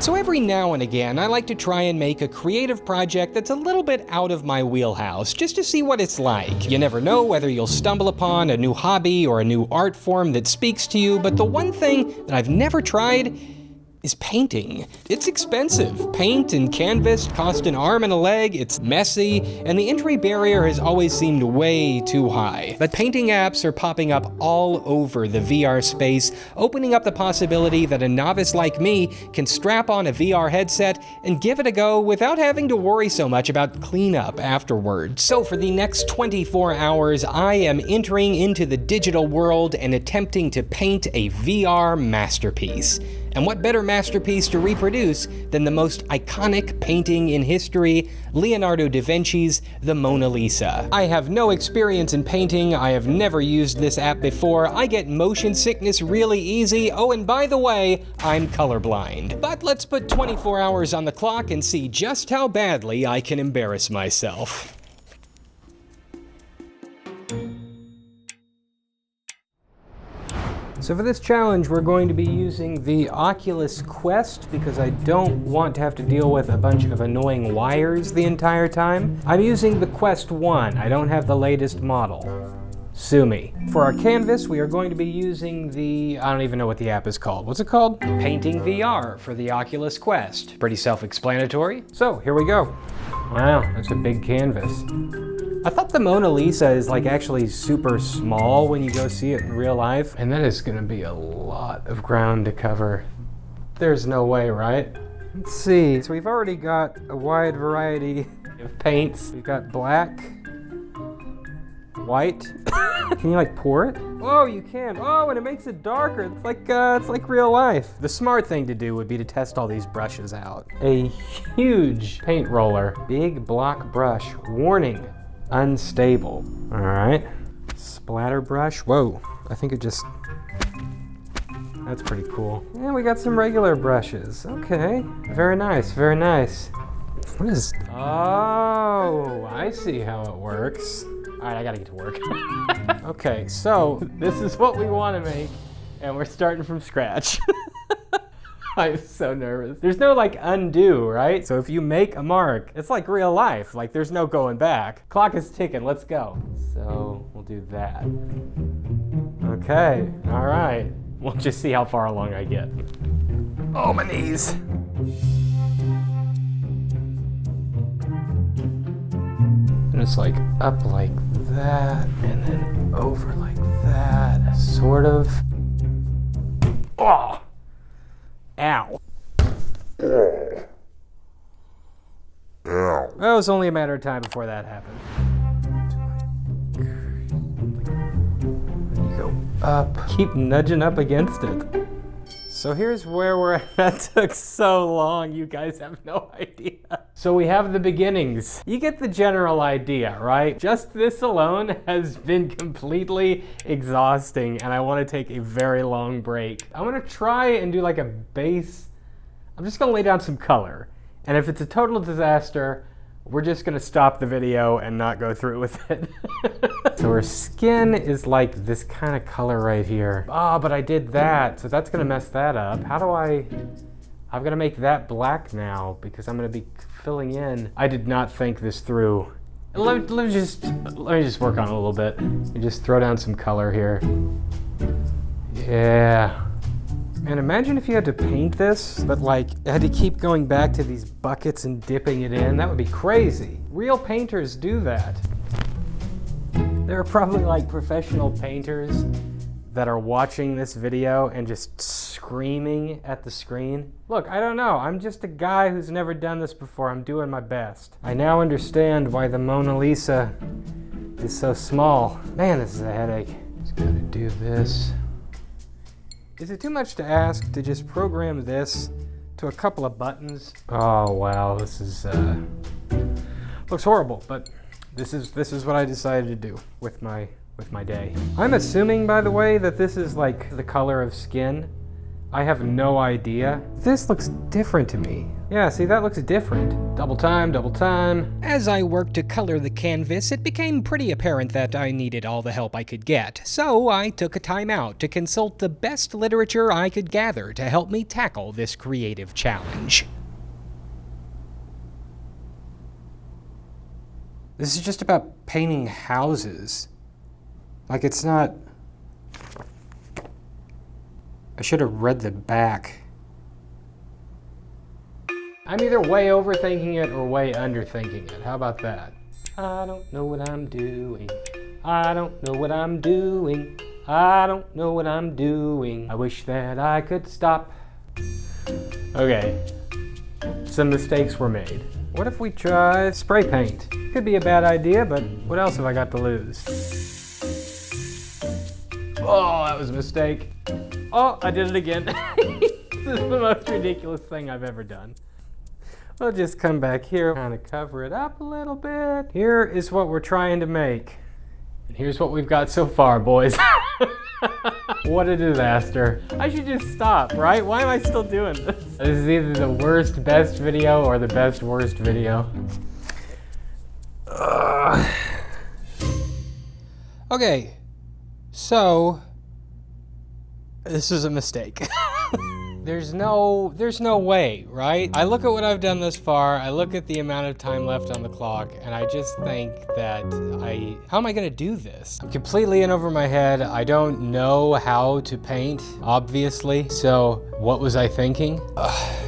So every now and again, I like to try and make a creative project that's a little bit out of my wheelhouse, just to see what it's like. You never know whether you'll stumble upon a new hobby or a new art form that speaks to you, but the one thing that I've never tried is painting. It's expensive. Paint and canvas cost an arm and a leg, it's messy, and the entry barrier has always seemed way too high. But painting apps are popping up all over the VR space, opening up the possibility that a novice like me can strap on a VR headset and give it a go without having to worry so much about cleanup afterwards. So for the next 24 hours, I am entering into the digital world and attempting to paint a VR masterpiece. And what better masterpiece to reproduce than the most iconic painting in history, Leonardo da Vinci's The Mona Lisa. I have no experience in painting, I have never used this app before, I get motion sickness really easy, oh and by the way, I'm colorblind. But let's put 24 hours on the clock and see just how badly I can embarrass myself. So for this challenge, we're going to be using the Oculus Quest because I don't want to have to deal with a bunch of annoying wires the entire time. I'm using the Quest 1. I don't have the latest model. Sue me. For our canvas, we are going to be using the, I don't even know what the app is called. What's it called? Painting VR for the Oculus Quest. Pretty self-explanatory. So here we go. Wow, that's a big canvas. I thought the Mona Lisa is like actually super small when you go see it in real life. And that is gonna be a lot of ground to cover. There's no way, right? Let's see, so we've already got a wide variety of paints. We've got black, white. Can you like pour it? Oh, you can. Oh, and it makes it darker. It's like real life. The smart thing to do would be to test all these brushes out. A huge paint roller, big block brush, warning. Unstable. All right. Splatter brush. Whoa. I think it just... That's pretty cool. And we got some regular brushes. Okay. Very nice. Very nice. What is... Oh, I see how it works. All right, I gotta get to work. Okay, so this is what we want to make, and we're starting from scratch. I'm so nervous. There's no like undo, right? So if you make a mark, it's like real life. Like there's no going back. Clock is ticking, let's go. So we'll do that. Okay, all right. We'll just see how far along I get. Oh, my knees. And it's like up like that, and then over like that, sort of. Oh! Ow. Ow. Well, it was only a matter of time before that happened. You go up. Keep nudging up against it. So here's where we're at. That took so long, you guys have no idea. So we have the beginnings. You get the general idea, right? Just this alone has been completely exhausting, and I want to take a very long break. I'm gonna try and do like a base. I'm just gonna lay down some color. And if it's a total disaster, we're just gonna stop the video and not go through with it. So her skin is like this kind of color right here. Oh, but I did that, so that's gonna mess that up. How do I'm gonna make that black now because I'm gonna be filling in. I did not think this through. Let me just work on it a little bit. You just throw down some color here. Yeah. And imagine if you had to paint this, but like had to keep going back to these buckets and dipping it in. That would be crazy. Real painters do that. There are probably like professional painters that are watching this video and just screaming at the screen. Look, I don't know. I'm just a guy who's never done this before. I'm doing my best. I now understand why the Mona Lisa is so small. Man, this is a headache. Just gotta do this. Is it too much to ask to just program this to a couple of buttons? Oh wow, this is looks horrible, but this is what I decided to do with my day. I'm assuming, by the way, that this is like the color of skin I have no idea. This looks different to me. Yeah, see, that looks different. Double time, double time. As I worked to color the canvas, it became pretty apparent that I needed all the help I could get. So I took a time out to consult the best literature I could gather to help me tackle this creative challenge. This is just about painting houses. Like, it's not... I should have read the back. I'm either way overthinking it or way underthinking it. How about that? I don't know what I'm doing. I don't know what I'm doing. I don't know what I'm doing. I wish that I could stop. Okay. Some mistakes were made. What if we try spray paint? Could be a bad idea, but what else have I got to lose? Oh, that was a mistake. Oh, I did it again. This is the most ridiculous thing I've ever done. We'll just come back here, kind of cover it up a little bit. Here is what we're trying to make. And here's what we've got so far, boys. What a disaster. I should just stop, right? Why am I still doing this? This is either the worst best video or the best worst video. Okay, so this is a mistake. There's no way, right? I look at what I've done thus far, I look at the amount of time left on the clock, and I just think that how am I gonna do this? I'm completely in over my head. I don't know how to paint, obviously. So what was I thinking?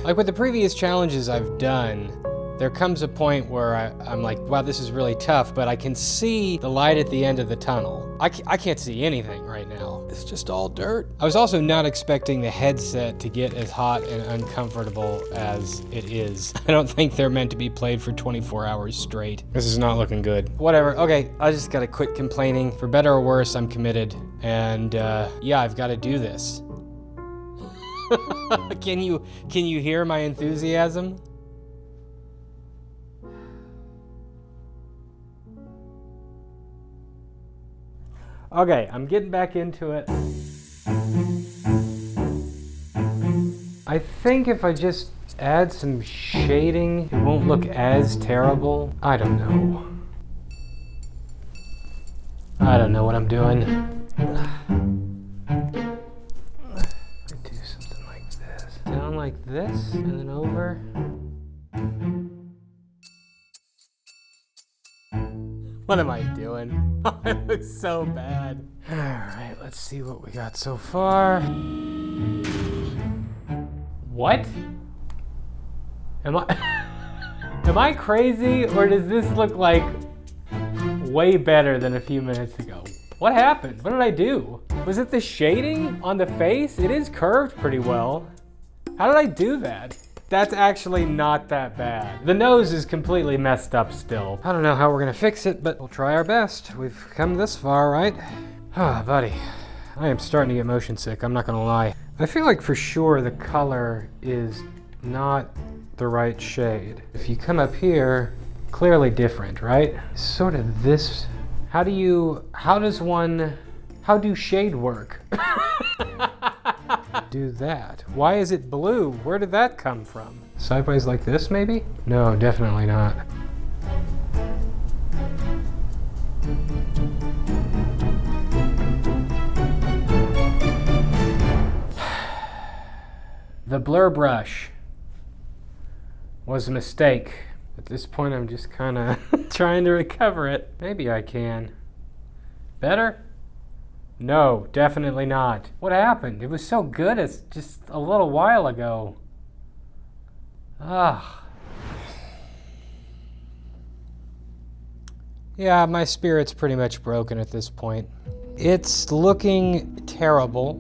Like with the previous challenges I've done, there comes a point where I'm like, wow, this is really tough, but I can see the light at the end of the tunnel. I can't see anything right now. It's just all dirt. I was also not expecting the headset to get as hot and uncomfortable as it is. I don't think they're meant to be played for 24 hours straight. This is not looking good. Whatever, okay, I just gotta quit complaining. For better or worse, I'm committed. And yeah, I've gotta do this. Can you hear my enthusiasm? Okay, I'm getting back into it. I think if I just add some shading, it won't look as terrible. I don't know. I don't know what I'm doing. I do something like this. Down like this, and then over. What am I doing? It looks so bad. All right, let's see what we got so far. What? Am I crazy, or does this look like way better than a few minutes ago? What happened? What did I do? Was it the shading on the face? It is curved pretty well. How did I do that? That's actually not that bad. The nose is completely messed up still. I don't know how we're gonna fix it, but we'll try our best. We've come this far, right? Ah, buddy. I am starting to get motion sick, I'm not gonna lie. I feel like for sure the color is not the right shade. If you come up here, clearly different, right? Sort of this. How do shade work? Do that. Why is it blue? Where did that come from? Sideways like this, maybe? No, definitely not. The blur brush was a mistake. At this point, I'm just kind of trying to recover it. Maybe I can. Better? No, definitely not. What happened? It was so good it's just a little while ago. Ugh. Yeah, my spirit's pretty much broken at this point. It's looking terrible,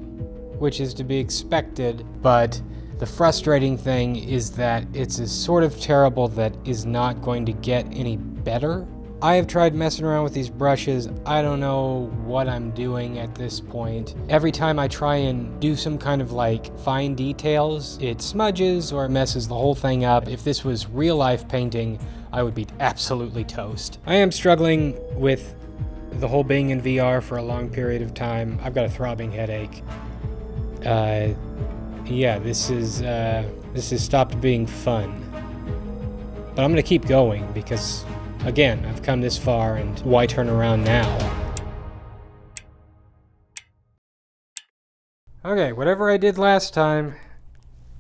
which is to be expected, but the frustrating thing is that it's a sort of terrible that is not going to get any better. I have tried messing around with these brushes. I don't know what I'm doing at this point. Every time I try and do some kind of like fine details, it smudges or it messes the whole thing up. If this was real life painting, I would be absolutely toast. I am struggling with the whole being in VR for a long period of time. I've got a throbbing headache. yeah, this has stopped being fun. But I'm gonna keep going because, again, I've come this far and why turn around now? Okay, whatever I did last time,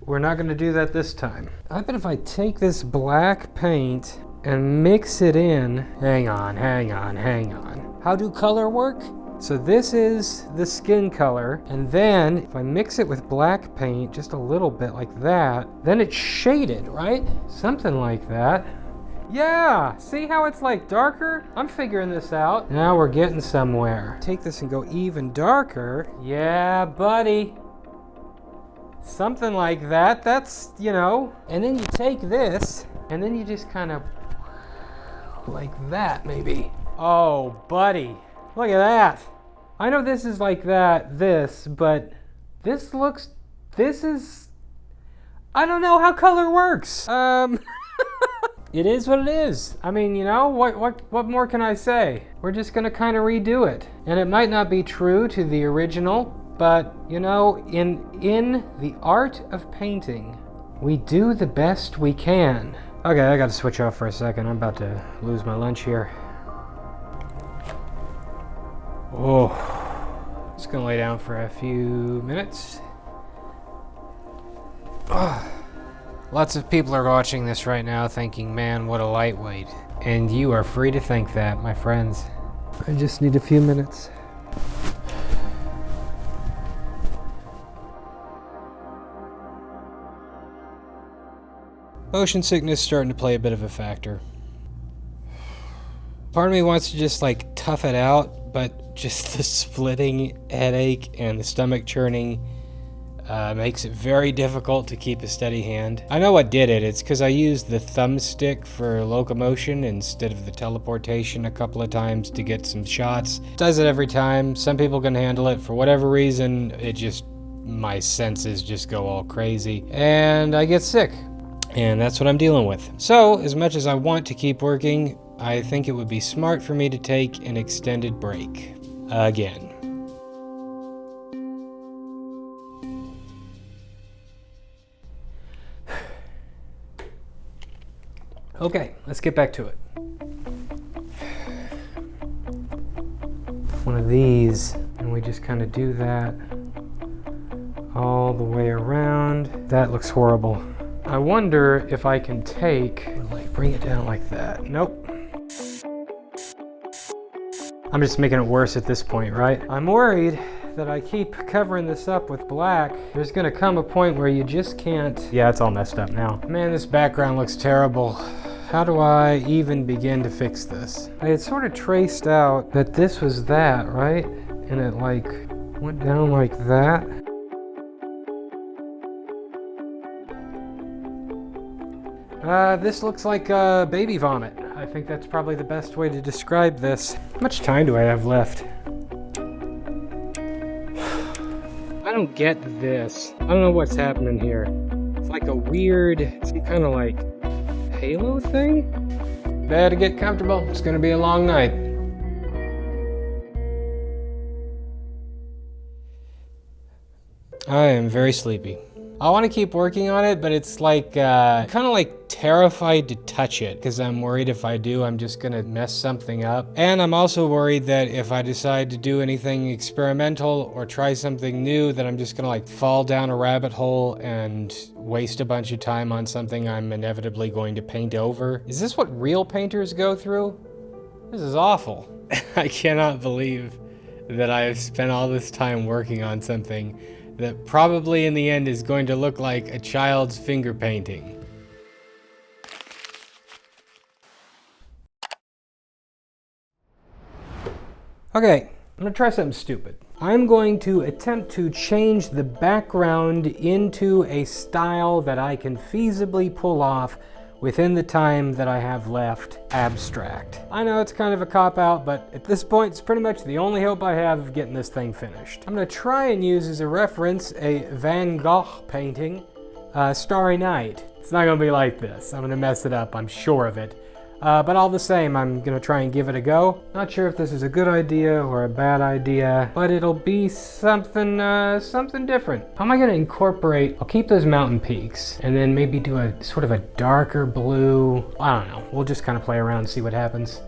we're not gonna do that this time. I bet if I take this black paint and mix it in, hang on. How do color work? So this is the skin color, and then if I mix it with black paint, just a little bit like that, then it's shaded, right? Something like that. Yeah, see how it's like darker? I'm figuring this out. Now we're getting somewhere. Take this and go even darker. Yeah, buddy. Something like that, that's, you know. And then you take this, and then you just kind of, like that maybe. Oh, buddy, look at that. I know this is like that, but this is, I don't know how color works. It is what it is. I mean, you know, what more can I say? We're just gonna kind of redo it. And it might not be true to the original, but, you know, in the art of painting, we do the best we can. Okay, I gotta switch off for a second. I'm about to lose my lunch here. Oh, just gonna lay down for a few minutes. Oh. Lots of people are watching this right now thinking, man, what a lightweight. And you are free to think that, my friends. I just need a few minutes. Motion sickness starting to play a bit of a factor. Part of me wants to just like tough it out, but just the splitting headache and the stomach churning makes it very difficult to keep a steady hand. I know what did it. It's because I used the thumbstick for locomotion instead of the teleportation a couple of times to get some shots. Does it every time. Some people can handle it. For whatever reason, my senses just go all crazy and I get sick. And that's what I'm dealing with. So, as much as I want to keep working, I think it would be smart for me to take an extended break. Again. Okay, let's get back to it. One of these, and we just kind of do that all the way around. That looks horrible. I wonder if I can bring it down like that. Nope. I'm just making it worse at this point, right? I'm worried that I keep covering this up with black. There's gonna come a point where you just can't. Yeah, it's all messed up now. Man, this background looks terrible. How do I even begin to fix this? I had sort of traced out that this was that, right? And it like went down like that. This looks like baby vomit. I think that's probably the best way to describe this. How much time do I have left? I don't get this. I don't know what's happening here. It's like a weird, some kind of like halo thing? Better get comfortable. It's gonna be a long night. I am very sleepy. I want to keep working on it, but it's like, kind of like terrified to touch it because I'm worried if I do, I'm just gonna mess something up. And I'm also worried that if I decide to do anything experimental or try something new, that I'm just gonna like fall down a rabbit hole and waste a bunch of time on something I'm inevitably going to paint over. Is this what real painters go through? This is awful. I cannot believe that I have spent all this time working on something that probably in the end is going to look like a child's finger painting. Okay, I'm gonna try something stupid. I'm going to attempt to change the background into a style that I can feasibly pull off within the time that I have left abstract. I know it's kind of a cop-out, but at this point, it's pretty much the only hope I have of getting this thing finished. I'm gonna try and use as a reference a Van Gogh painting, Starry Night. It's not gonna be like this. I'm gonna mess it up, I'm sure of it. But all the same, I'm gonna try and give it a go. Not sure if this is a good idea or a bad idea, but it'll be something different. How am I gonna incorporate, I'll keep those mountain peaks, and then maybe do a sort of a darker blue. I don't know, we'll just kind of play around and see what happens.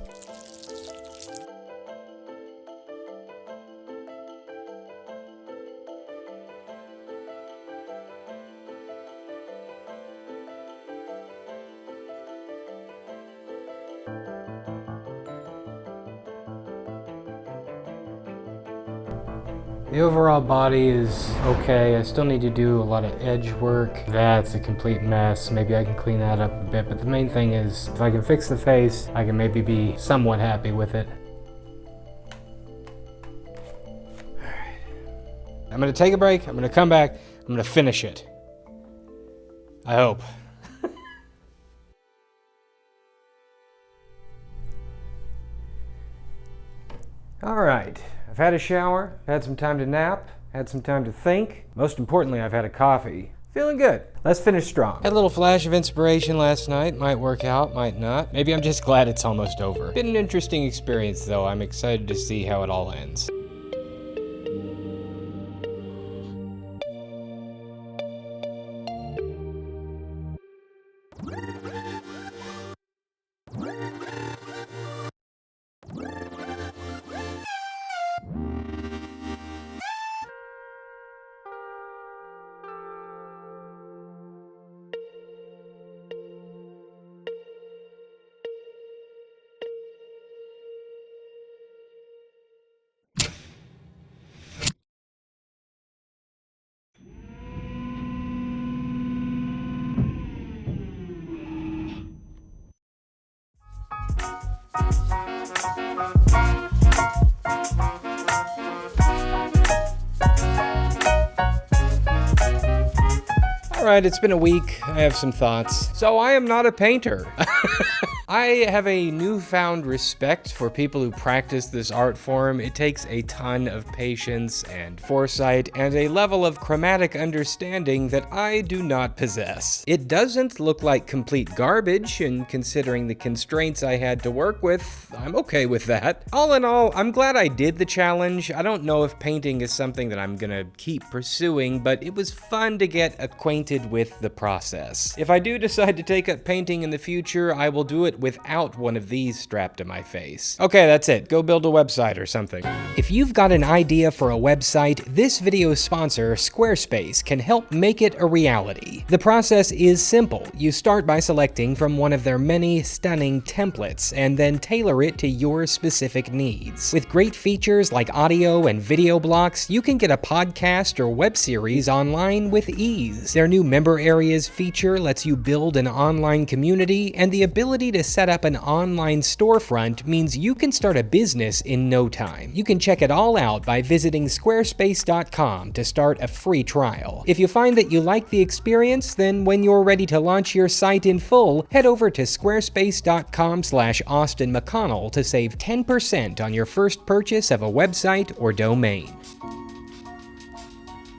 The overall body is okay. I still need to do a lot of edge work. That's a complete mess. Maybe I can clean that up a bit, but the main thing is if I can fix the face, I can maybe be somewhat happy with it. All right. I'm gonna take a break. I'm gonna come back. I'm gonna finish it. I hope. All right. I've had a shower, had some time to nap, had some time to think. Most importantly, I've had a coffee. Feeling good. Let's finish strong. Had a little flash of inspiration last night. Might work out, might not. Maybe I'm just glad it's almost over. Been an interesting experience though. I'm excited to see how it all ends. All right, it's been a week. I have some thoughts. So I am not a painter. I have a newfound respect for people who practice this art form. It takes a ton of patience and foresight and a level of chromatic understanding that I do not possess. It doesn't look like complete garbage, and considering the constraints I had to work with, I'm okay with that. All in all, I'm glad I did the challenge. I don't know if painting is something that I'm gonna keep pursuing, but it was fun to get acquainted with the process. If I do decide to take up painting in the future, I will do it without one of these strapped to my face. Okay, that's it. Go build a website or something. If you've got an idea for a website, this video's sponsor, Squarespace, can help make it a reality. The process is simple. You start by selecting from one of their many stunning templates and then tailor it to your specific needs. With great features like audio and video blocks, you can get a podcast or web series online with ease. Their new member areas feature lets you build an online community, and the ability to set up an online storefront means you can start a business in no time. You can check it all out by visiting squarespace.com to start a free trial. If you find that you like the experience, then when you're ready to launch your site in full, head over to squarespace.com/AustinMcConnell to save 10% on your first purchase of a website or domain.